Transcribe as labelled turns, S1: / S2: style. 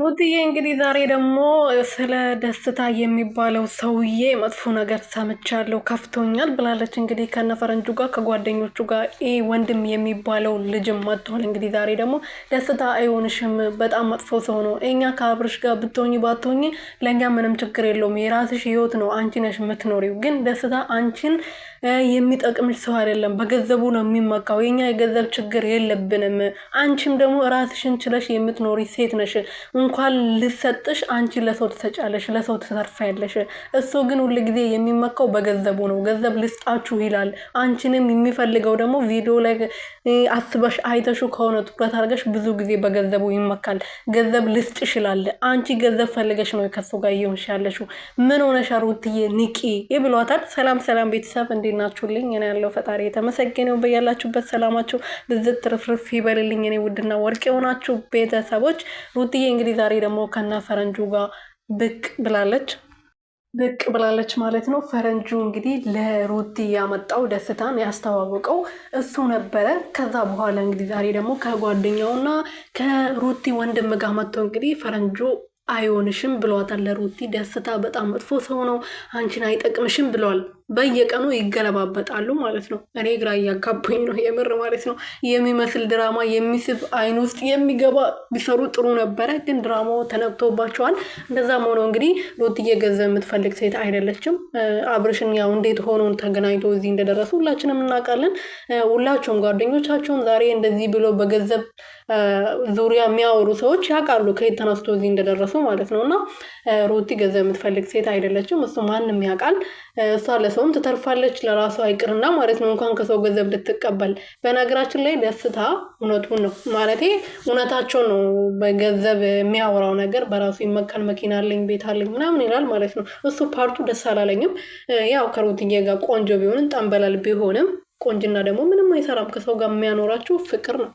S1: ሩትዬ እንግዲህ ዛሬ ደግሞ ስለ ደስታ የሚባለው ሰውዬ መጥፎ ነገር ሰምቻለሁ ከፍቶኛል ብላለች። እንግዲህ ከነፈረንጁ ጋር ከጓደኞቹ ጋር ወንድም የሚባለው ልጅም መጥቷል። እንግዲህ ዛሬ ደግሞ ደስታ አይሆንሽም፣ በጣም መጥፎ ሰው ነው። እኛ ከአብርሽ ጋር ብትሆኚ ባትሆኚ ለእኛ ምንም ችግር የለውም፣ የራስሽ ህይወት ነው፣ አንቺ ነሽ የምትኖሪው። ግን ደስታ አንቺን የሚጠቅምሽ ሰው አይደለም፣ በገንዘቡ ነው የሚመካው። የኛ የገንዘብ ችግር የለብንም። አንቺም ደግሞ ራስሽን ችለሽ የምትኖሪ ሴት ነሽ። እንኳን ልሰጥሽ አንቺ ለሰው ትሰጫለሽ፣ ለሰው ትሰርፋያለሽ። እሱ ግን ሁሉ ጊዜ የሚመካው በገንዘቡ ነው። ገንዘብ ልስጣችሁ ይላል። አንቺንም የሚፈልገው ደግሞ ቪዲዮ ላይ አስበሽ አይተሹ ከሆነ ትኩረት አድርገሽ ብዙ ጊዜ በገንዘቡ ይመካል። ገንዘብ ልስጥሽ ይላል። አንቺ ገንዘብ ፈልገሽ ነው ከሱ ጋር እየሆንሽ ያለሽው። ምን ሆነሽ ሩትዬ ንቂ ይብሏታል። ሰላም ሰላም ቤተሰብ እንዴት ናችሁልኝ? እኔ ያለው ፈጣሪ የተመሰገነው። በያላችሁበት ሰላማችሁ ብዝት ትርፍርፍ ይበልልኝ። እኔ ውድና ወርቅ የሆናችሁ ቤተሰቦች ሩትዬ እንግዲህ ዛሬ ደግሞ ከና ፈረንጁ ጋር ብቅ ብላለች ማለት ነው። ፈረንጁ እንግዲህ ለሩቲ ያመጣው ደስታን ያስተዋወቀው እሱ ነበረ። ከዛ በኋላ እንግዲህ ዛሬ ደግሞ ከጓደኛውና ከሩቲ ወንድም ጋር መጥቶ እንግዲህ ፈረንጁ አይሆንሽም ብሏታል። ለሩቲ ደስታ በጣም መጥፎ ሰው ነው፣ አንቺን አይጠቅምሽም ብለዋል። በየቀኑ ይገለባበጣሉ ማለት ነው። እኔ ግራ እያጋባኝ ነው የምር ማለት ነው። የሚመስል ድራማ የሚስብ አይን ውስጥ የሚገባ ቢሰሩ ጥሩ ነበረ፣ ግን ድራማው ተነብቶባቸዋል። እንደዛም ሆኖ እንግዲህ ሩትዬ ገንዘብ የምትፈልግ ሴት አይደለችም። አብርሽን ያው እንዴት ሆኖ ተገናኝቶ እዚህ እንደደረሱ ሁላችንም እናውቃለን። ሁላቸውም ጓደኞቻቸውን ዛሬ እንደዚህ ብሎ በገንዘብ ዙሪያ የሚያወሩ ሰዎች ያውቃሉ ከየት ተነስቶ እዚህ እንደደረሱ ማለት ነው። እና ሩቲ ገንዘብ የምትፈልግ ሴት አይደለችም፣ እሱ ማንም ያውቃል። እሷ ለሰውም ትተርፋለች፣ ለራሷ አይቅርና ማለት ነው እንኳን ከሰው ገንዘብ ልትቀበል። በነገራችን ላይ ደስታ እውነቱን ነው ማለት እውነታቸው ነው። በገንዘብ የሚያወራው ነገር በራሱ ይመካል። መኪና አለኝ ቤት አለኝ ምናምን ይላል ማለት ነው። እሱ ፓርቱ ደስ አላለኝም። ያው ከሩትዬ ጋር ቆንጆ ቢሆንም ጠንበላል ቢሆንም ቆንጅና ደግሞ ምንም አይሰራም። ከሰው ጋር የሚያኖራችሁ ፍቅር ነው።